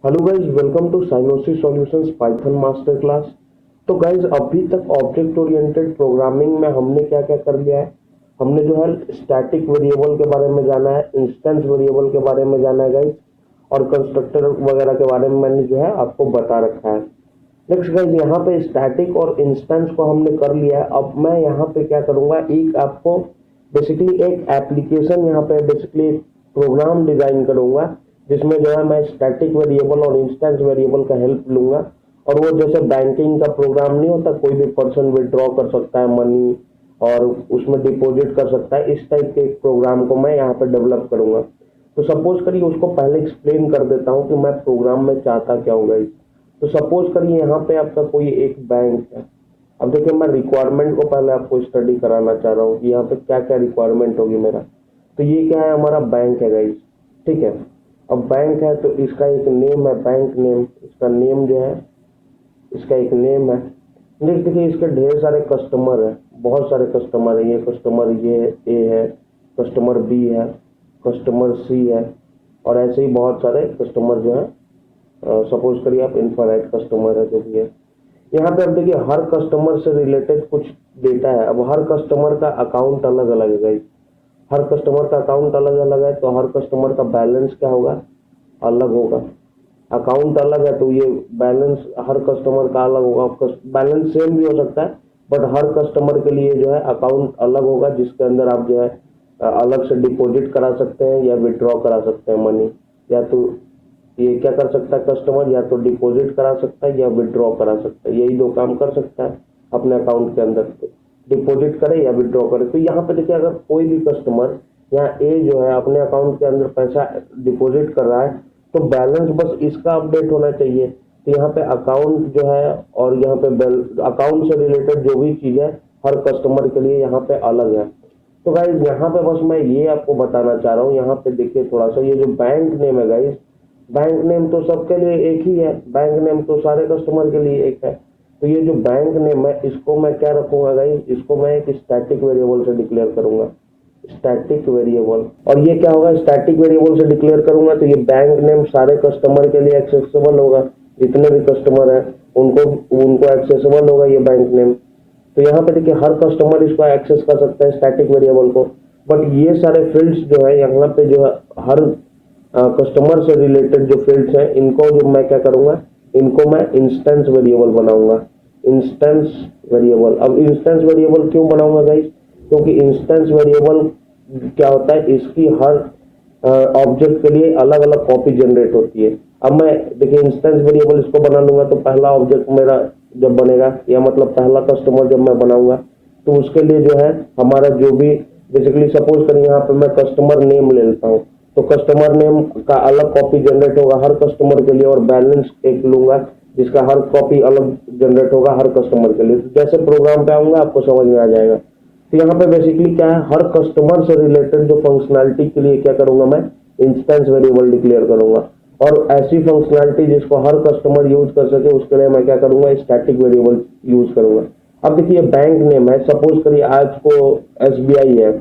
Hello guys, welcome to Synosis solutions Python master class. तो guys अभी तक object oriented programming में हमने क्या क्या कर लिया है। हमने जो है स्टैटिक वेरिएबल के बारे में जाना है, इंस्टेंस वेरिएबल के बारे में जाना है गाइज, और कंस्ट्रक्टर वगैरह के बारे में मैंने जो है आपको बता रखा है। नेक्स्ट गाइज, यहाँ पे स्टैटिक और इंस्टेंस को हमने कर लिया है। अब मैं यहाँ पे क्या करूँगा, एक आपको बेसिकली एक एप्लीकेशन यहाँ पे बेसिकली प्रोग्राम डिजाइन करूँगा, जिसमें जो है मैं स्टैटिक वेरिएबल और इंस्टेंस वेरिएबल का हेल्प लूंगा। और वो जैसे बैंकिंग का प्रोग्राम नहीं होता, कोई भी पर्सन विड्रॉ कर सकता है मनी और उसमें डिपॉजिट कर सकता है, इस टाइप के एक प्रोग्राम को मैं यहाँ पे डेवलप करूंगा। तो सपोज करिए, उसको पहले एक्सप्लेन कर देता हूँ कि मैं प्रोग्राम में चाहता क्या होगा। तो सपोज करिए यहाँ पे आपका कोई एक बैंक है। अब देखिए, मैं रिक्वायरमेंट को पहले आपको स्टडी कराना चाह रहा हूँ कि यहाँ पे क्या क्या रिक्वायरमेंट होगी मेरा। तो ये क्या है, हमारा बैंक है गाइस, ठीक है। अब बैंक है तो इसका एक नेम है, बैंक नेम, इसका नेम जो है, इसका एक नेम है। नेक्स्ट देखिए, इसके ढेर सारे कस्टमर है, बहुत सारे कस्टमर है। ये कस्टमर ये ए है, कस्टमर बी है, कस्टमर सी है, और ऐसे ही बहुत सारे कस्टमर जो है। सपोज करिए आप इनफाइनाइट कस्टमर है जो भी है। यहाँ पे अब देखिए, हर कस्टमर से रिलेटेड कुछ डेटा है। अब हर कस्टमर का अकाउंट अलग अलग है गाइस, हर कस्टमर का अकाउंट अलग अलग है, तो हर कस्टमर का बैलेंस क्या होगा, अलग होगा। अकाउंट अलग है तो ये बैलेंस हर कस्टमर का अलग होगा। बैलेंस सेम भी हो सकता है, बट हर कस्टमर के लिए जो है अकाउंट अलग होगा, जिसके अंदर आप जो है अलग से डिपॉजिट करा सकते हैं या विड्रॉ करा सकते हैं मनी। या तो ये क्या कर सकता है कस्टमर, या तो डिपॉजिट करा सकता है या विड्रॉ करा सकता है, यही दो काम कर सकता है अपने अकाउंट के अंदर। डिपॉजिट करे या विड्रॉ करे। तो यहाँ पे देखिए, अगर कोई भी कस्टमर यहाँ ए जो है अपने अकाउंट के अंदर पैसा डिपॉजिट कर रहा है, तो बैलेंस बस इसका अपडेट होना चाहिए। तो यहाँ पे अकाउंट जो है, और यहाँ पे अकाउंट से रिलेटेड जो भी चीज है हर कस्टमर के लिए यहाँ पे अलग है। तो गाइज यहाँ पे बस मैं ये आपको बताना चाह रहा हूँ। यहाँ पे देखिए थोड़ा सा, ये जो बैंक नेम है गाइज, बैंक नेम तो सबके लिए एक ही है, बैंक नेम तो सारे कस्टमर के लिए एक है। तो ये जो बैंक नेम है, इसको मैं क्या रखूंगा गाइस, इसको मैं एक स्टैटिक वेरिएबल से डिक्लेयर करूंगा, स्टैटिक वेरिएबल। और ये क्या होगा, स्टैटिक वेरिएबल से डिक्लेयर करूंगा तो ये बैंक नेम सारे कस्टमर के लिए एक्सेसिबल होगा। जितने भी कस्टमर है उनको उनको एक्सेसिबल होगा ये बैंक नेम। तो यहाँ पे देखिए, हर कस्टमर इसको एक्सेस कर सकता है स्टैटिक वेरिएबल को। बट ये सारे फील्ड्स जो है यहाँ पे जो है, हर कस्टमर से रिलेटेड जो फील्ड्स हैं, इनको जो मैं क्या करूंगा, इनको मैं इंस्टेंस वेरिएबल बनाऊंगा। इंस्टेंस वेरिएबल, अब इंस्टेंस वेरिएबल क्यों बनाऊंगा गाइस, क्योंकि इंस्टेंस वेरिएबल क्या होता है, इसकी हर ऑब्जेक्ट के लिए अलग अलग कॉपी जनरेट होती है। अब मैं देखिए इंस्टेंस वेरिएबल इसको बना लूंगा, तो पहला ऑब्जेक्ट मेरा जब बनेगा, या मतलब पहला कस्टमर जब मैं बनाऊंगा, तो उसके लिए जो है हमारा जो भी बेसिकली, सपोज करिए यहाँ पे मैं कस्टमर नेम ले लेता हूँ, तो कस्टमर नेम का अलग कॉपी जनरेट होगा हर कस्टमर के लिए, और बैलेंस एक लूंगा जिसका हर कॉपी अलग जनरेट होगा हर कस्टमर के लिए। तो जैसे प्रोग्राम पे आऊंगा आपको समझ में आ जाएगा। तो यहाँ पे बेसिकली क्या है, हर कस्टमर से रिलेटेड जो फंक्शनैलिटी के लिए क्या करूंगा, मैं इंस्टेंस वेरिएबल डिक्लेयर करूंगा। और ऐसी फंक्शनैलिटी जिसको हर कस्टमर यूज कर सके, उसके लिए मैं क्या करूंगा, स्टैटिक वेरिएबल यूज करूंगा। अब देखिए, बैंक नेम है, सपोज करिए आज को एसबीआई है,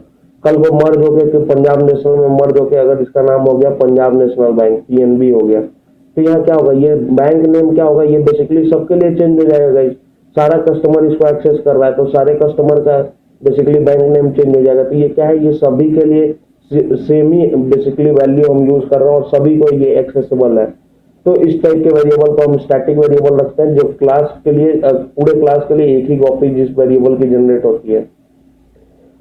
कल को मर्ज होके कि पंजाब नेशनल में मर्ज होके अगर इसका नाम हो गया पंजाब नेशनल बैंक, पीएनबी हो गया, तो यहाँ क्या होगा, ये बैंक नेम क्या होगा, ये बेसिकली सबके लिए चेंज हो जाएगा गाइस। सारा कस्टमर इसको एक्सेस कर रहा है, तो सारे कस्टमर का बेसिकली बैंक नेम चेंज हो जाएगा। तो ये क्या है, ये सभी के लिए सेम ही बेसिकली वैल्यू हम यूज कर रहे हैं, और सभी को ये एक्सेसिबल है। तो इस टाइप के वेरिएबल को हम स्टैटिक वेरिएबल रखते हैं, जो क्लास के लिए पूरे क्लास के लिए एक ही कॉपी जिस वेरिएबल की जनरेट होती है।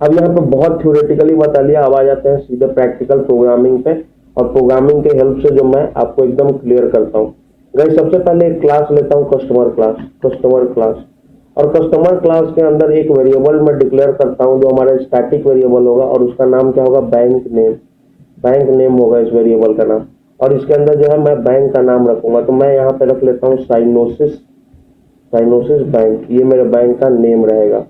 अब यहाँ पे बहुत थ्योरेटिकली बता लिया, अब आ जाते हैं सीधे प्रैक्टिकल प्रोग्रामिंग पे, और प्रोग्रामिंग के हेल्प से जो मैं आपको एकदम क्लियर करता हूँ। गाइस सबसे पहले एक क्लास लेता हूँ, कस्टमर क्लास, कस्टमर क्लास। और कस्टमर क्लास के अंदर एक वेरिएबल मैं डिक्लेयर करता हूँ जो हमारा स्टैटिक वेरिएबल होगा, और उसका नाम क्या होगा, बैंक नेम। बैंक नेम होगा इस वेरिएबल का नाम, और इसके अंदर जो है मैं बैंक का नाम रखूंगा। तो मैं यहाँ पे रख लेता हूँ साइनोसिस, साइनोसिस बैंक, ये मेरे बैंक का नेम रहेगा।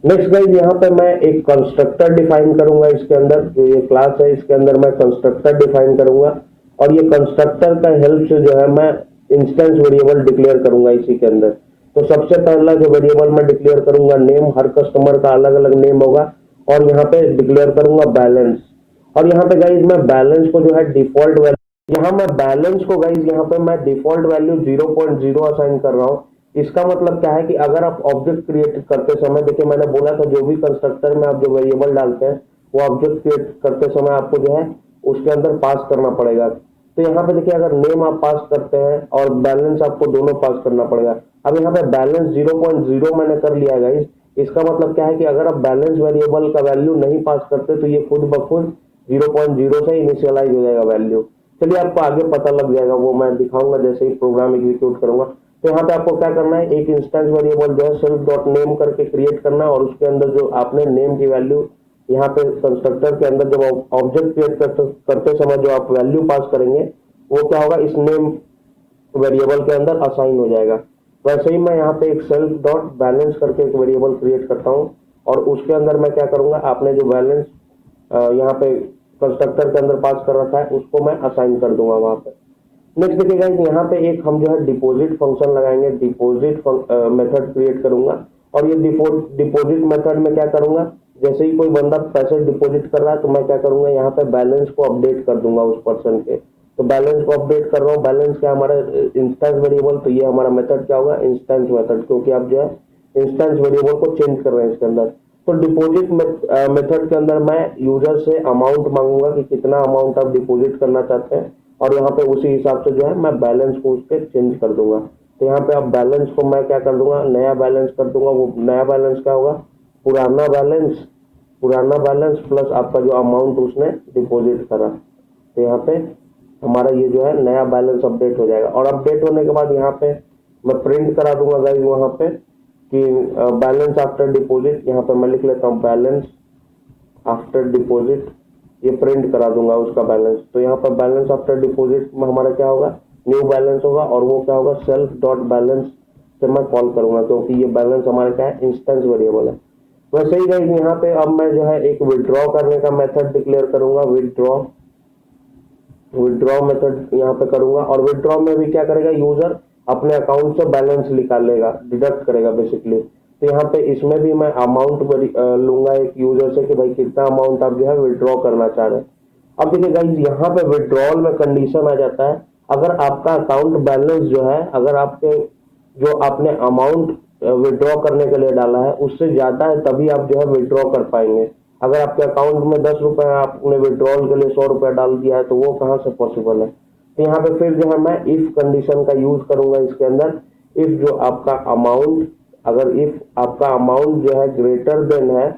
नेक्स्ट गाइस, यहाँ पे मैं एक कंस्ट्रक्टर डिफाइन करूंगा। इसके अंदर जो ये क्लास है, इसके अंदर मैं कंस्ट्रक्टर डिफाइन करूंगा, और ये कंस्ट्रक्टर का हेल्प से जो है मैं इंस्टेंस वेरिएबल डिक्लेयर करूंगा इसी के अंदर। तो सबसे पहला जो वेरिएबल मैं डिक्लेयर करूंगा नेम, हर कस्टमर का अलग अलग नेम होगा, और यहाँ पे डिक्लेयर करूंगा बैलेंस। और यहाँ पे गाइस मैं बैलेंस को जो है डिफॉल्ट यहाँ मैं बैलेंस को गाइज यहाँ पे मैं डिफॉल्ट वैल्यू 0.0 असाइन कर रहा हूँ। इसका मतलब क्या है कि अगर आप ऑब्जेक्ट क्रिएट करते समय, देखिए मैंने बोला था जो भी कंस्ट्रक्टर में आप जो वेरिएबल डालते हैं वो ऑब्जेक्ट क्रिएट करते समय आपको जो है उसके अंदर पास करना पड़ेगा। तो यहाँ पे देखिए अगर नेम आप पास करते हैं और बैलेंस आपको दोनों पास करना पड़ेगा। अब यहाँ पे बैलेंस 0.0 मैंने कर लिया गाइज। इसका मतलब क्या है कि अगर आप बैलेंस वेरिएबल का वैल्यू नहीं पास करते तो ये खुद ब खुद 0.0 से इनिशियलाइज हो जाएगा वैल्यू। चलिए आपको आगे पता लग जाएगा, वो मैं दिखाऊंगा जैसे ही प्रोग्राम एग्जीक्यूट करूंगा। तो यहाँ पे आपको क्या करना है, एक इंस्टेंस वेरिएबल जो है सेल्फ डॉट नेम करके क्रिएट करना है और उसके अंदर जो आपने नेम की वैल्यू यहाँ पे कंस्ट्रक्टर के अंदर जब ऑब्जेक्ट क्रिएट करते समय जो आप वैल्यू पास करेंगे वो क्या होगा, इस नेम वेरिएबल के अंदर असाइन हो जाएगा। वैसे ही मैं यहाँ पे एक सेल्फ डॉट बैलेंस करके एक वेरिएबल क्रिएट करता हूँ और उसके अंदर मैं क्या करूंगा, आपने जो बैलेंस यहाँ पे कंस्ट्रक्टर के अंदर पास कर रखा है उसको मैं असाइन कर दूंगा वहां पे। नेक्स्ट देखिए गाइस, यहाँ पे एक हम जो है डिपॉजिट फंक्शन लगाएंगे, डिपॉजिट मेथड क्रिएट करूंगा और ये डिपॉजिट मेथड में क्या करूंगा, जैसे ही कोई बंदा पैसे डिपॉजिट कर रहा है तो मैं क्या करूंगा, यहाँ पे बैलेंस को अपडेट कर दूंगा उस पर्सन के। तो बैलेंस को अपडेट कर रहा हूँ, बैलेंस क्या हमारा इंस्टेंस वेरिएबल, तो ये हमारा मेथड क्या होगा, इंस्टेंस मेथड, क्योंकि आप जो है इंस्टेंस वेरिएबल को चेंज कर रहे हैं इसके अंदर। तो डिपॉजिट मेथड के अंदर मैं यूजर से अमाउंट मांगूंगा कि कितना अमाउंट आप डिपॉजिट करना चाहते हैं और यहाँ पे उसी हिसाब से जो है मैं बैलेंस को उसके चेंज कर दूंगा। तो यहाँ पे अब बैलेंस को मैं क्या कर दूंगा, नया बैलेंस कर दूंगा। वो नया बैलेंस क्या होगा, पुराना बैलेंस, पुराना बैलेंस प्लस आपका जो अमाउंट उसने डिपॉजिट करा। तो यहाँ पे हमारा ये जो है नया बैलेंस अपडेट हो जाएगा और अपडेट होने के बाद यहाँ पे मैं प्रिंट करा दूंगा गाइस वहां पे कि बैलेंस आफ्टर डिपॉजिट। यहाँ पे मैं लिख लेता हूँ बैलेंस आफ्टर डिपॉजिट, ये प्रिंट करा दूंगा उसका बैलेंस। तो यहाँ पर बैलेंस आफ्टर डिपॉजिट में हमारा क्या होगा, न्यू बैलेंस होगा और वो क्या होगा, सेल्फ डॉट बैलेंस से मैं कॉल करूंगा क्योंकि ये बैलेंस हमारा क्या है, इंस्टेंस वेरिएबल है। वैसे ही गाइस यहाँ पे अब मैं जो है एक विड्रॉ करने का मेथड डिक्लेयर करूंगा, विड्रॉ, विड्रॉ मेथड यहाँ पे करूंगा और विड्रॉ में भी क्या करेगा, यूजर अपने अकाउंट से बैलेंस निकालेगा, डिडक्ट करेगा बेसिकली। तो यहाँ पे इसमें भी मैं अमाउंट लूंगा एक यूजर से कि भाई कितना अमाउंट आप जो है विड्रॉ करना चाह रहे हैं। अब देखिए गाइस यहाँ पे विड्रॉल में कंडीशन आ जाता है, अगर आपका अकाउंट बैलेंस जो है, अगर आपके जो आपने अमाउंट विड्रॉ करने के लिए डाला है उससे ज्यादा है तभी आप जो है विड्रॉ कर पाएंगे। अगर आपके अकाउंट में 10 रुपए आपने विड्रॉल के लिए 100 रुपए डाल दिया है तो वो कहाँ से पॉसिबल है। तो यहाँ पे फिर जो है मैं इफ कंडीशन का यूज करूंगा इसके अंदर। इफ जो आपका अमाउंट, अगर इफ आपका अमाउंट जो है ग्रेटर देन है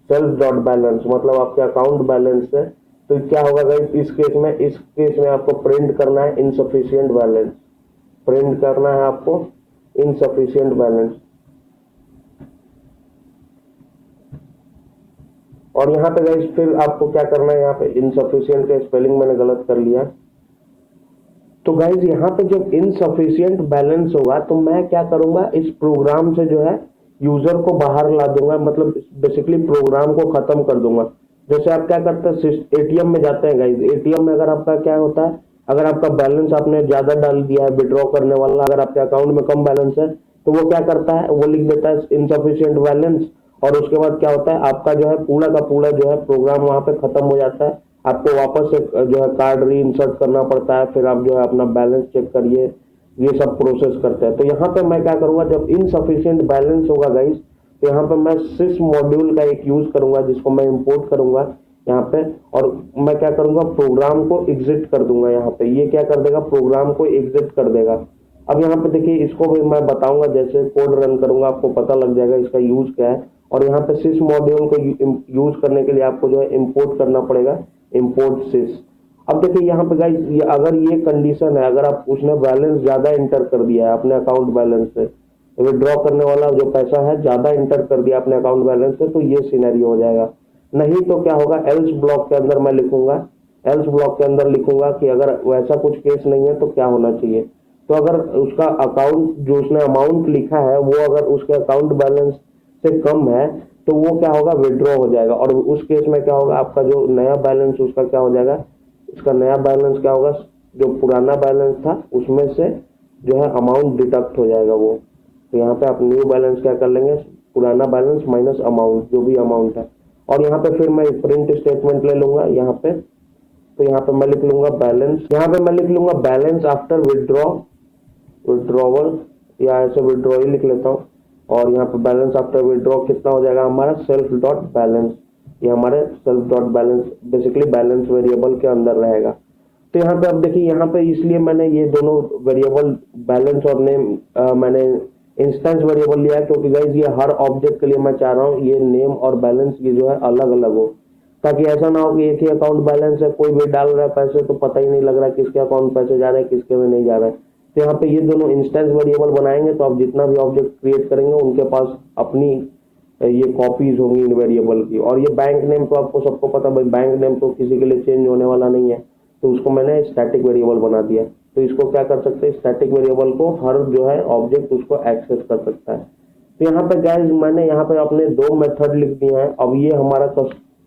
सेल्फ डॉट बैलेंस, मतलब आपके अकाउंट बैलेंस से, तो क्या होगा गाइस इस केस में आपको प्रिंट करना है इनसफिशियंट बैलेंस, प्रिंट करना है आपको इनसफिशियंट बैलेंस। और यहाँ पे गाइस फिर आपको क्या करना है, यहाँ पे इनसफिशियंट का स्पेलिंग मैंने गलत कर लिया। तो गाइज यहाँ पे जब इनसफिशियंट बैलेंस होगा तो मैं क्या करूंगा, इस प्रोग्राम से जो है यूजर को बाहर ला दूंगा, मतलब बेसिकली प्रोग्राम को खत्म कर दूंगा। जैसे आप क्या करते हैं, एटीएम में जाते हैं गाइज, एटीएम में अगर आपका क्या होता है, अगर आपका बैलेंस आपने ज्यादा डाल दिया है विड्रॉ करने वाला, अगर आपके अकाउंट में कम बैलेंस है तो वो क्या करता है, वो लिख देता है इनसफिशियंट बैलेंस और उसके बाद क्या होता है, आपका जो है पूरा का पूरा जो है प्रोग्राम वहां पे खत्म हो जाता है। आपको वापस से जो है कार्ड री इंसर्ट करना पड़ता है, फिर आप जो है अपना बैलेंस चेक करिए, ये सब प्रोसेस करते हैं। तो यहाँ पे मैं क्या करूंगा, जब इनसफिशियंट बैलेंस होगा गाइस तो यहाँ पे मैं सिस मॉड्यूल का एक यूज करूंगा जिसको मैं इंपोर्ट करूंगा यहाँ पे, और मैं क्या करूंगा, प्रोग्राम को एग्जिट कर दूंगा। यहाँ पे ये क्या कर देगा, प्रोग्राम को एग्जिट कर देगा। अब यहाँ पे देखिए इसको भी मैं बताऊंगा, जैसे कोड रन करूंगा आपको पता लग जाएगा इसका यूज क्या है। और यहाँ पे सिस मॉड्यूल को यूज करने के लिए आपको जो है इंपोर्ट करना पड़ेगा, इंपोर्ट सिस। अब देखिए यहाँ पे गाइस अगर ये कंडीशन है, अगर आप उसने बैलेंस ज्यादा इंटर कर दिया है अपने अकाउंट बैलेंस से, विड्रॉ करने वाला जो पैसा है ज्यादा इंटर कर दिया अपने अकाउंट बैलेंस से, तो ये सिनेरियो हो जाएगा। नहीं तो क्या होगा, एल्स ब्लॉक के अंदर मैं लिखूंगा, एल्स ब्लॉक के अंदर लिखूंगा कि अगर वैसा कुछ केस नहीं है तो क्या होना चाहिए। तो अगर उसका अकाउंट जो उसने अमाउंट लिखा है वो अगर उसके अकाउंट बैलेंस से कम है तो वो क्या होगा, विड्रॉ हो जाएगा। और उस केस में क्या होगा, आपका जो नया बैलेंस उसका क्या हो जाएगा, इसका नया बैलेंस क्या होगा, जो पुराना बैलेंस था उसमें से जो है अमाउंट डिडक्ट हो जाएगा वो। तो यहाँ पे आप न्यू बैलेंस क्या कर लेंगे, पुराना बैलेंस माइनस अमाउंट, जो भी अमाउंट है। और यहाँ पे फिर मैं प्रिंट स्टेटमेंट ले लूंगा यहाँ पे, तो यहाँ पे मैं लिख लूंगा बैलेंस, यहाँ पे मैं लिख लूंगा बैलेंस आफ्टर विड्रॉवल, या ऐसे विड्रॉ ही लिख लेता हूँ। और यहाँ पे बैलेंस आफ्टर विड्रॉ कितना हो जाएगा हमारा सेल्फ डॉट बैलेंस, ये हमारे self dot balance basically balance variable के अंदर रहेगा। तो यहाँ पे अब देखिए, यहाँ पे इसलिए मैंने ये दोनों वेरिएबल बैलेंस और नेम मैंने इंस्टेंस वेरिएबल लिया है, क्योंकि गाइज ये हर ऑब्जेक्ट के लिए मैं चाह रहा हूँ ये नेम और बैलेंस की जो है अलग अलग हो, ताकि ऐसा ना हो कि एक ही अकाउंट बैलेंस है, कोई भी डाल रहा है पैसे तो पता ही नहीं लग रहा किसके अकाउंट पैसे जा रहे हैं किसके में नहीं जा रहा है। तो यहाँ पे ये दोनों इंस्टेंस वेरिएबल बनाएंगे तो आप जितना भी ऑब्जेक्ट क्रिएट करेंगे उनके पास अपनी ये कॉपीज होंगी इन वेरिएबल की। और ये बैंक नेम तो आपको सबको पता, भाई बैंक नेम तो किसी के लिए चेंज होने वाला नहीं है, तो उसको मैंने स्टैटिक वेरिएबल बना दिया। तो इसको क्या कर सकते हैं, स्टैटिक वेरिएबल को हर जो है ऑब्जेक्ट उसको एक्सेस कर सकता है। तो यहाँ पे गाइस मैंने यहाँ पे अपने दो मेथड लिख दिए हैं। अब ये हमारा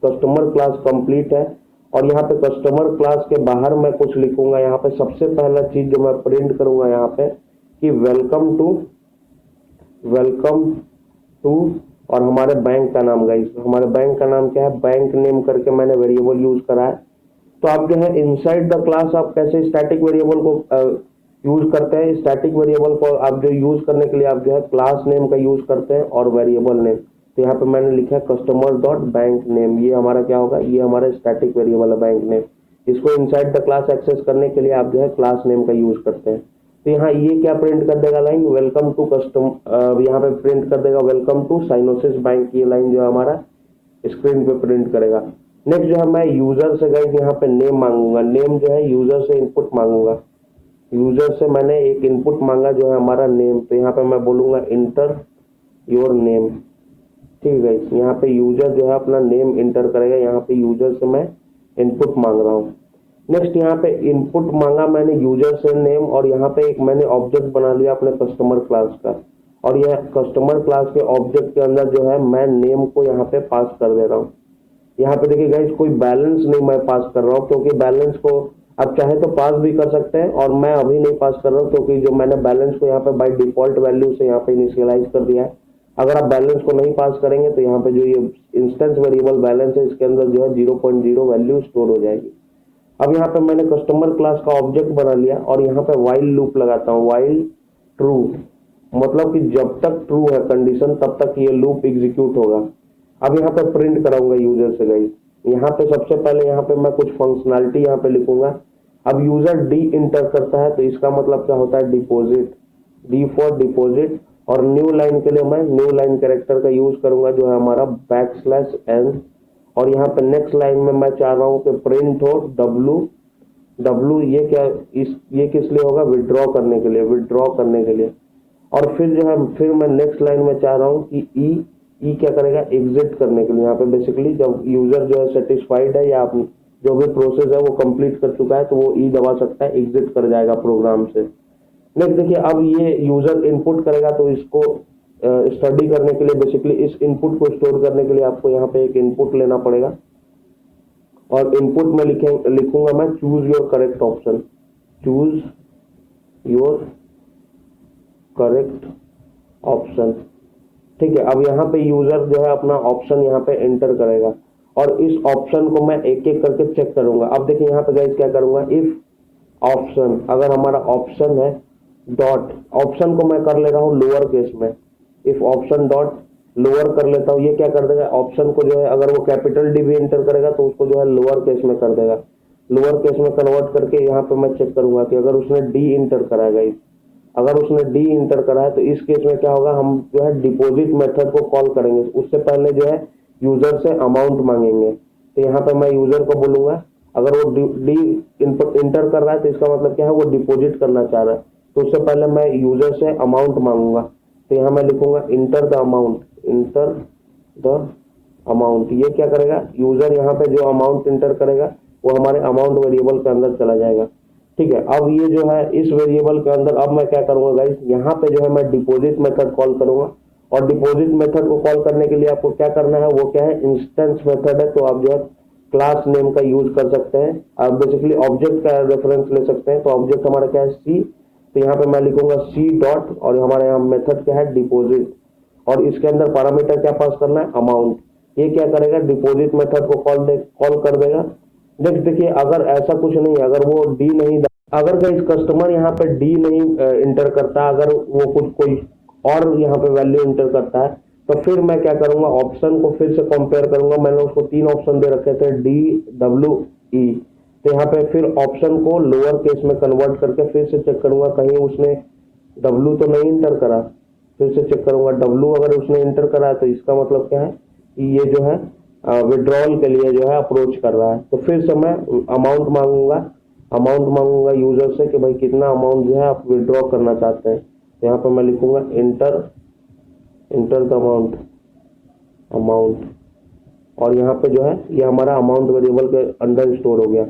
कस्टमर क्लास कंप्लीट है, और यहाँ पे कस्टमर क्लास के बाहर मैं कुछ लिखूंगा। यहाँ पे सबसे पहला चीज जो मैं प्रिंट करूंगा यहाँ पे कि वेलकम टू और हमारे बैंक का नाम, गाइस हमारे बैंक का नाम क्या है, बैंक नेम करके मैंने वेरिएबल यूज करा है। तो आप जो है इनसाइड द क्लास आप कैसे स्टैटिक वेरिएबल को यूज करते हैं, स्टैटिक वेरिएबल को आप जो यूज करने के लिए आप जो है क्लास नेम का यूज करते हैं और वेरिएबल नेम। तो यहाँ पे मैंने लिखा है कस्टमर डॉट बैंक नेम, ये हमारा क्या होगा, ये हमारा स्टैटिक वेरिएबल है बैंक नेम। इसको इनसाइड द क्लास एक्सेस करने के लिए आप जो है क्लास नेम का यूज करते हैं। तो यहाँ ये क्या प्रिंट कर देगा लाइन, वेलकम टू यहाँ पे प्रिंट कर देगा वेलकम टू साइनोसिस बैंक, ये लाइन जो है हमारा स्क्रीन पे प्रिंट करेगा। नेक्स्ट जो है मैं यूजर से गाइस यहाँ पे नेम मांगूंगा, नेम जो है यूजर से इनपुट मांगूंगा, यूजर से मैंने एक इनपुट मांगा जो है हमारा नेम। तो यहाँ पे मैं बोलूंगा इंटर योर नेम, ठीक है गाइस। यहाँ पे यूजर जो है अपना नेम इंटर करेगा, यहाँ पे यूजर से मैं इनपुट मांग रहा हूँ। नेक्स्ट यहाँ पे इनपुट मांगा मैंने यूजर से नेम, और यहाँ पे एक मैंने ऑब्जेक्ट बना लिया अपने कस्टमर क्लास का, और यह कस्टमर क्लास के ऑब्जेक्ट के अंदर जो है मैं नेम को यहाँ पे पास कर दे रहा हूँ। यहाँ पे देखिए गाइस कोई बैलेंस नहीं मैं पास कर रहा हूँ, क्योंकि बैलेंस को आप चाहे तो पास भी कर सकते हैं, और मैं अभी नहीं पास कर रहा हूँ क्योंकि जो मैंने बैलेंस को यहाँ पे बाय डिफॉल्ट वैल्यू से यहाँ पे इनिशियलाइज कर दिया है। अगर आप बैलेंस को नहीं पास करेंगे तो यहाँ पे जो ये इंस्टेंस वेरिएबल बैलेंस है इसके अंदर जो है 0.0 वैल्यू स्टोर हो जाएगी। अब यहाँ पे मैंने कस्टमर क्लास का ऑब्जेक्ट बना लिया, और यहाँ पे वाइल लूप लगाता हूँ, वाइल ट्रू, मतलब कि जब तक ट्रू है कंडीशन तब तक ये लूप एग्जीक्यूट होगा। अब यहाँ पे प्रिंट कराऊंगा यूजर से गाइस, यहाँ पे सबसे पहले यहाँ पे मैं कुछ फंक्शनैलिटी यहाँ पे लिखूंगा। अब यूजर डी इंटर करता है तो इसका मतलब क्या होता है, डिपॉजिट, डी फॉर डिपॉजिट। और न्यू लाइन के लिए मैं न्यू लाइन कैरेक्टर का यूज करूंगा जो है हमारा \n। और यहाँ पे नेक्स्ट लाइन में मैं चाह रहा हूँ कि प्रिंट हो w, ये क्या ये किस लिए होगा, विड्रॉ करने के लिए, विड्रॉ करने के लिए। और फिर जो है फिर मैं नेक्स्ट लाइन में चाह रहा हूँ कि ई क्या करेगा, एग्जिट करने के लिए। यहाँ पे बेसिकली जब यूजर जो है सेटिस्फाइड है या जो भी प्रोसेस है वो कंप्लीट कर चुका है तो वो ई दबा सकता है, एग्जिट कर जाएगा प्रोग्राम से। नेक्स्ट देखिए, अब ये यूजर इनपुट करेगा तो इसको स्टडी करने के लिए बेसिकली इस इनपुट को स्टोर करने के लिए आपको यहाँ पे एक इनपुट लेना पड़ेगा, और इनपुट में लिखूंगा मैं choose your correct option, choose your correct option, ठीक है। अब यहाँ पे यूजर जो है अपना ऑप्शन यहाँ पे एंटर करेगा, और इस ऑप्शन को मैं एक एक करके चेक करूंगा। अब देखिए यहाँ पे गाइस क्या करूंगा, इफ ऑप्शन, अगर हमारा ऑप्शन है डॉट, ऑप्शन को मैं कर ले रहा हूँ लोअर केस में, इफ ऑप्शन डॉट लोअर कर लेता हूँ, ये क्या कर देगा, ऑप्शन को जो है अगर वो कैपिटल डी भी एंटर करेगा तो उसको जो है लोअर केस में कर देगा, लोअर केस में कन्वर्ट करके यहाँ पे मैं चेक करूंगा कि अगर उसने डी इंटर करा है गाइस, अगर उसने डी इंटर करा है तो इस केस में क्या होगा, हम जो है डिपॉजिट मेथड को कॉल करेंगे, उससे पहले जो है यूजर से अमाउंट मांगेंगे। तो यहाँ पे मैं यूजर को बोलूंगा, अगर वो डी इनपुट इंटर कर रहा है तो इसका मतलब क्या है, वो डिपॉजिट करना चाह रहा है, तो उससे पहले मैं यूजर से अमाउंट मांगूंगा। तो यहाँ मैं लिखूंगा enter the amount, enter the amount. ये क्या करेगा, यूजर यहाँ पे जो अमाउंट इंटर करेगा वो हमारे अमाउंट वेरिएबल के अंदर चला जाएगा, ठीक है। अब ये जो है इस वेरिएबल के अंदर अब मैं क्या करूंगा गाइस, यहाँ पे जो है मैं डिपॉजिट मेथड कॉल करूंगा, और डिपॉजिट मेथड को कॉल करने के लिए आपको क्या करना है, वो क्या है, इंस्टेंस मेथड है। तो आप जो है क्लास नेम का यूज कर सकते हैं, आप बेसिकली ऑब्जेक्ट का रेफरेंस ले सकते हैं। तो ऑब्जेक्ट हमारा क्या है, सी, तो यहाँ पे मैं लिखूंगा सी डॉट, और हमारे यहाँ मेथड क्या है, डिपॉजिट, और इसके अंदर पैरामीटर क्या पास करना है, अमाउंट। ये क्या करेगा, डिपॉजिट मेथड को कॉल कर देगा। नेक्स्ट देखिए, अगर ऐसा कुछ नहीं है, अगर वो डी नहीं, अगर गाइस कस्टमर यहाँ पे डी नहीं इंटर करता, अगर वो कुछ कोई और यहाँ पे वैल्यू इंटर करता है, तो फिर मैं क्या करूंगा, ऑप्शन को फिर से कंपेयर करूंगा। मैंने उसको 3 ऑप्शन दे रखे थे, डी, डब्ल्यू, ई। तो यहाँ पे फिर ऑप्शन को लोअर केस में कन्वर्ट करके फिर से चेक करूंगा कहीं उसने डब्ल्यू तो नहीं इंटर करा। फिर से चेक करूंगा, डब्ल्यू अगर उसने इंटर करा है तो इसका मतलब क्या है कि ये जो है विड्रॉल के लिए जो है अप्रोच कर रहा है। तो फिर से मैं अमाउंट मांगूंगा यूजर से कि भाई कितना अमाउंट जो है आप विड्रॉ करना चाहते हैं। तो यहाँ पर मैं लिखूंगा इंटर द अमाउंट, और यहाँ पे जो है ये हमारा अमाउंट वेरिएबल के अंदर स्टोर हो गया।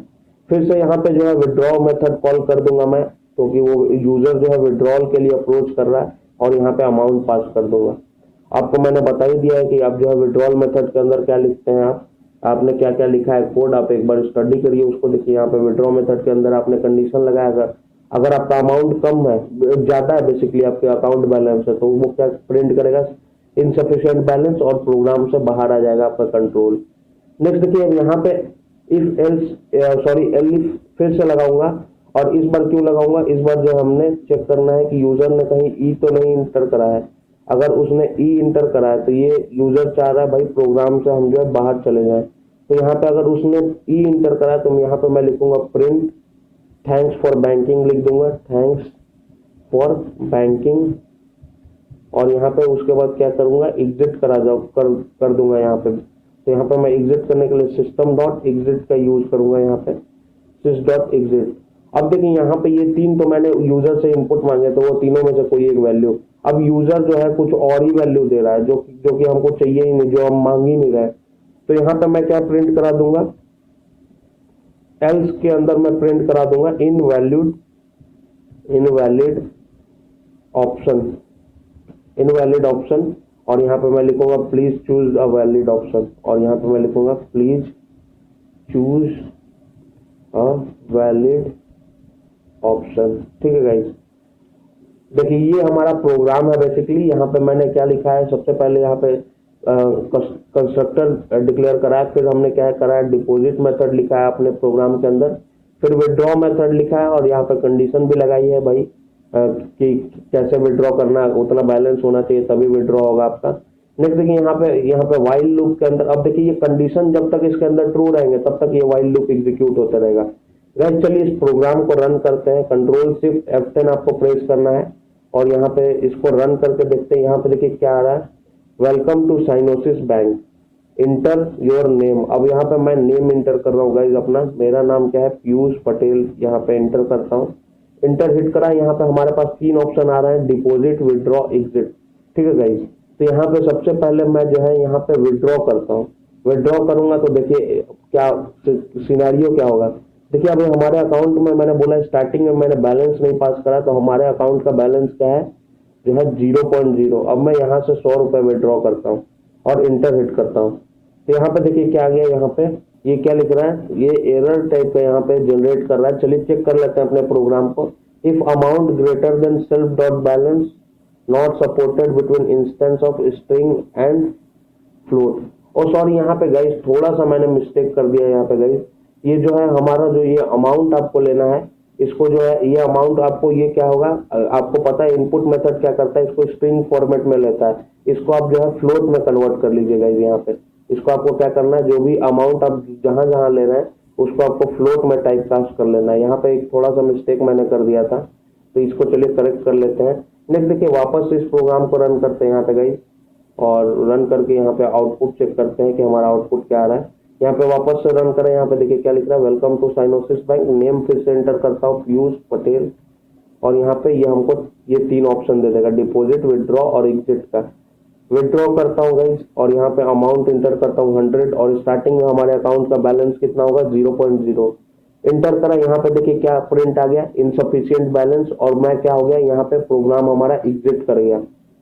फिर से यहाँ पे जो है विड्रॉ मेथड कॉल कर दूंगा मैं, क्योंकि वो यूजर जो है विड्रॉल के लिए अप्रोच कर रहा है, और यहाँ पे अमाउंट पास कर दूंगा। आपको मैंने बता ही दिया है कि आप जो है विड्रॉल मेथड के अंदर क्या लिखते हैं, आपने क्या क्या लिखा है कोड, आप एक बार स्टडी करिए उसको। देखिए यहाँ पे विड्रॉ मेथड के अंदर आपने कंडीशन लगाया, अगर आपका अमाउंट कम है, ज्यादा है बेसिकली आपके अकाउंट बैलेंस है, तो वो क्या प्रिंट करेगा, इनसफिशिएंट बैलेंस, और प्रोग्राम से बाहर आ जाएगा आपका कंट्रोल। नेक्स्ट देखिए यहाँ पे इफ एल्स एलिफ फिर से लगाऊंगा, और इस बार क्यों लगाऊंगा, इस बार जो हमने चेक करना है कि यूजर ने कहीं ई तो नहीं इंटर करा है। अगर उसने ई इंटर करा है तो ये यूजर चाह रहा है भाई प्रोग्राम से हम जो है बाहर चले जाएं। तो यहाँ पे अगर उसने ई इंटर करा है तो यहाँ पे मैं लिखूंगा प्रिंट थैंक्स फॉर बैंकिंग, लिख दूंगा थैंक्स फॉर बैंकिंग, और यहाँ पे उसके बाद क्या करूंगा, एग्जिट कर दूंगा यहाँ पे। तो यहाँ पे मैं एग्जिट करने के लिए सिस्टम डॉट एग्जिट का यूज करूंगा, यहाँ पे sys डॉट एग्जिट। अब देखिए यहाँ पे ये 3 तो मैंने यूजर से इनपुट मांगे, तो वो तीनों में से कोई एक वैल्यू। अब यूजर जो है कुछ और ही वैल्यू दे रहा है जो कि हमको चाहिए ही नहीं, जो हम मांग ही नहीं रहे। तो यहाँ पे मैं क्या प्रिंट करा दूंगा, एल्स के अंदर मैं प्रिंट करा दूंगा इनवैलिड ऑप्शन, और यहाँ पे मैं लिखूंगा please choose a valid option, और यहाँ पे मैं लिखूंगा please choose a valid option. ठीक है गाइस, देखिए ये हमारा प्रोग्राम है बेसिकली। यहाँ पे मैंने क्या लिखा है, सबसे पहले यहाँ पे कंस्ट्रक्टर डिक्लेयर करा है, फिर हमने क्या करा है, डिपॉजिट मेथड लिखा है अपने प्रोग्राम के अंदर, फिर विड्रॉ मेथड लिखा है, और यहाँ पे कंडीशन भी लगाई है भाई कि कैसे विड्रॉ करना, उतना बैलेंस होना चाहिए तभी विड्रॉ होगा आपका। नेक्स्ट देखिए यहाँ पे वाइल लूप के अंदर, अब देखिए ये कंडीशन जब तक इसके अंदर ट्रू रहेंगे तब तक ये वाइल लूप एग्जीक्यूट होता रहेगा। गाइस चलिए इस प्रोग्राम को रन करते हैं, कंट्रोल शिफ्ट F10 आपको प्रेस करना है, और यहाँ पे इसको रन करके देखते हैं। यहाँ पे देखिए क्या आ रहा है, welcome to Synosis bank, enter your name. अब यहाँ पे मैं नेम इंटर कर रहा हूँ गाइज अपना, मेरा नाम क्या है, पीयूष पटेल। यहाँ पे इंटर करता हूँ, इंटर हिट करा। यहाँ पे हमारे पास 3 ऑप्शन आ रहे हैं, डिपॉजिट, विड्रॉ, एग्जिट। ठीक है गाइज, तो यहाँ पे सबसे पहले मैं जो है यहाँ पे विड्रॉ करता हूँ। विड्रॉ करूंगा तो देखिए क्या सिनेरियो क्या होगा। देखिए अभी हमारे अकाउंट में, मैंने बोला स्टार्टिंग में मैंने बैलेंस नहीं पास करा, तो हमारे अकाउंट का बैलेंस क्या है, जो है 0.0। अब मैं यहाँ से 100 रुपए विड्रॉ करता हूँ और इंटर हिट करता हूँ। तो यहाँ पे देखिए क्या आ गया, यहाँ पे ये क्या लिख रहा है, ये एरर टाइप का यहाँ पे जनरेट कर रहा है। चलिए चेक कर लेते हैं अपने प्रोग्राम को। If amount greater than self dot balance not supported between instance of string and float. और सॉरी यहाँ पे गाइस थोड़ा सा मैंने मिस्टेक कर दिया। यहाँ पे गाइस ये जो है हमारा जो ये अमाउंट आपको लेना है, इसको जो है ये अमाउंट आपको, ये क्या होगा, आपको पता है इनपुट मेथड क्या करता है, इसको स्ट्रिंग फॉर्मेट में लेता है। इसको आप जो है फ्लोट में कन्वर्ट कर लीजिएगा। यहाँ पे इसको आपको क्या करना है, जो भी अमाउंट आप जहां जहां ले रहे हैं उसको आपको फ्लोट में टाइप कास्ट कर लेना है। यहाँ पे एक थोड़ा सा मिस्टेक मैंने कर दिया था, तो इसको चलिए करेक्ट कर लेते हैं। नेक्स्ट देखिए वापस से इस प्रोग्राम को रन करते हैं यहाँ पे गाइस, और रन करके यहाँ पे आउटपुट चेक करते हैं कि हमारा आउटपुट क्या आ रहा है। यहाँ पे वापस से रन करें, यहाँ पे देखिए क्या लिख रहा है, welcome to Synosis bank. Name फिर से एंटर करता हूँ, पीयूष पटेल, और यहाँ पे ये हमको ये 3 ऑप्शन दे देगा, डिपॉजिट, विड्रॉ और एग्जिट का। विड्रॉ करता हूँ गाइस, और यहाँ पे अमाउंट इंटर करता हूँ 100, और स्टार्टिंग में हमारे अकाउंट का बैलेंस कितना होगा, 0.0। इंटर करा, यहाँ पे देखिए क्या प्रिंट आ गया, इनसफिशियंट बैलेंस, और मैं क्या हो गया, यहाँ पे प्रोग्राम हमारा एग्जिट कर गया।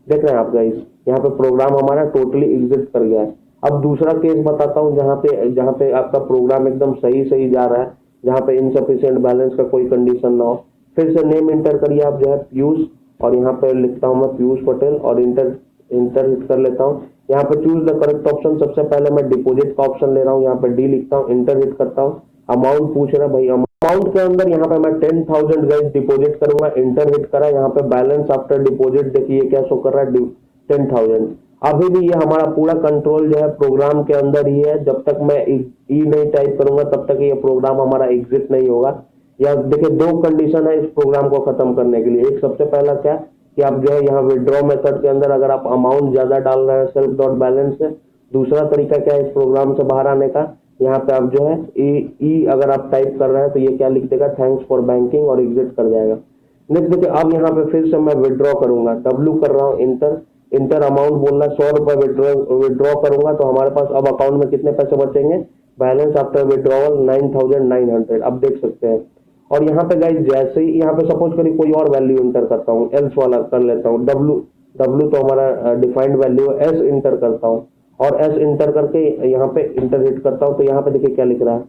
देख रहे हैं आप गाइस, यहाँ पे प्रोग्राम हमारा टोटली एग्जिट कर गया है। अब दूसरा केस बताता हूँ जहाँ पे आपका प्रोग्राम एकदम सही जा रहा है, जहाँ पे इनसफिशियंट बैलेंस का कोई कंडीशन ना हो। फिर से नेम इंटर करिए आप जो है पीयूष, और यहाँ पे लिखता हूँ मैं पीयूष पटेल, और इंटर हिट कर लेता हूँ। यहाँ पे चूज द करेक्ट ऑप्शन, सबसे पहले मैं डिपॉजिट का ऑप्शन ले रहा हूँ, यहाँ पे डी लिखता हूँ, इंटर हिट करता हूँ। अमाउंट पूछ रहा है भाई, अमाउंट के अंदर यहाँ पे मैं 10,000 गाइस डिपॉजिट करूंगा, इंटर हिट करा, यहाँ पे बैलेंस आफ्टर डिपॉजिट देखिए क्या शो कर रहा है 10,000। अभी भी ये हमारा पूरा कंट्रोल जो है प्रोग्राम के अंदर ही है, जब तक मैं ई नहीं टाइप करूंगा तब तक ये प्रोग्राम हमारा एग्जिट नहीं होगा। या देखिए दो कंडीशन है इस प्रोग्राम को खत्म करने के लिए। एक सबसे पहला क्या कि आप जो है यहाँ विड्रॉ मेथड के अंदर अगर आप अमाउंट ज्यादा डाल रहे हैं सेल्फ डॉट बैलेंस से। दूसरा तरीका क्या है इस प्रोग्राम से बाहर आने का, यहाँ पे आप जो है ई अगर आप टाइप कर रहे हैं तो ये क्या लिख देगा, थैंक्स फॉर बैंकिंग, और एग्जिट कर जाएगा। नेक्स्ट देखिए अब यहाँ पे फिर से मैं विड्रॉ करूंगा, डब्ल्यू कर रहा हूँ, इंटर इंटर अमाउंट बोलना 100 रुपए विड्रॉ करूंगा तो हमारे पास अब अकाउंट में कितने पैसे बचेंगे, बैलेंस आफ्टर विड्रॉवल 9,900, अब देख सकते हैं। और यहाँ पे गाइस जैसे ही यहाँ पे सपोज करिए कोई और वैल्यू इंटर करता हूँ, एल्स वाला कर लेता हूँ, डब्ल्यू डब्ल्यू तो हमारा डिफाइंड वैल्यू है, एस इंटर करता हूँ और एस इंटर करके यहाँ पे इंटर हिट करता हूँ तो यहाँ पे देखिए क्या लिख रहा है,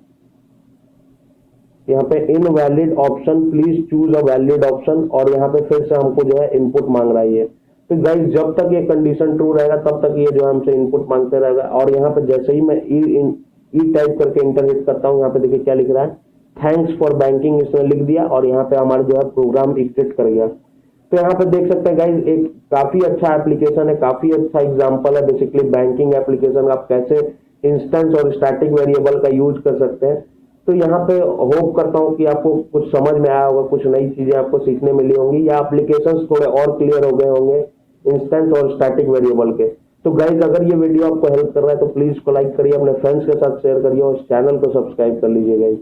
यहाँ पे invalid option, please choose a valid option, और यहाँ पे फिर से हमको जो है इनपुट मांग रहा है ये। तो गाइस जब तक ये कंडीशन ट्रू रहेगा तब तक ये जो हमसे इनपुट मांगते रहेगा। और यहाँ पे जैसे ही मैं ई टाइप करके इंटर हिट करता हूँ, यहाँ पे देखिए क्या लिख रहा है, थैंक्स फॉर बैंकिंग इसने लिख दिया और यहाँ पे हमारा जो है प्रोग्राम एग्जिट कर गया। तो यहाँ पे देख सकते हैं गाइस एक काफी अच्छा एप्लीकेशन है, काफी अच्छा एग्जांपल है बेसिकली बैंकिंग एप्लीकेशन, आप कैसे इंस्टेंस और स्टैटिक वेरिएबल का यूज कर सकते हैं। तो यहाँ पे होप करता हूँ कि आपको कुछ समझ में आया होगा, कुछ नई चीजें आपको सीखने मिली होंगी, या एप्लीकेशंस थोड़े और क्लियर हो गए होंगे इंस्टेंस और स्टैटिक वेरिएबल के। तो गाइज अगर ये वीडियो आपको हेल्प कर रहा है तो प्लीज इसको लाइक करिए, अपने फ्रेंड्स के साथ शेयर करिए और इस चैनल को सब्सक्राइब कर लीजिए गाइज।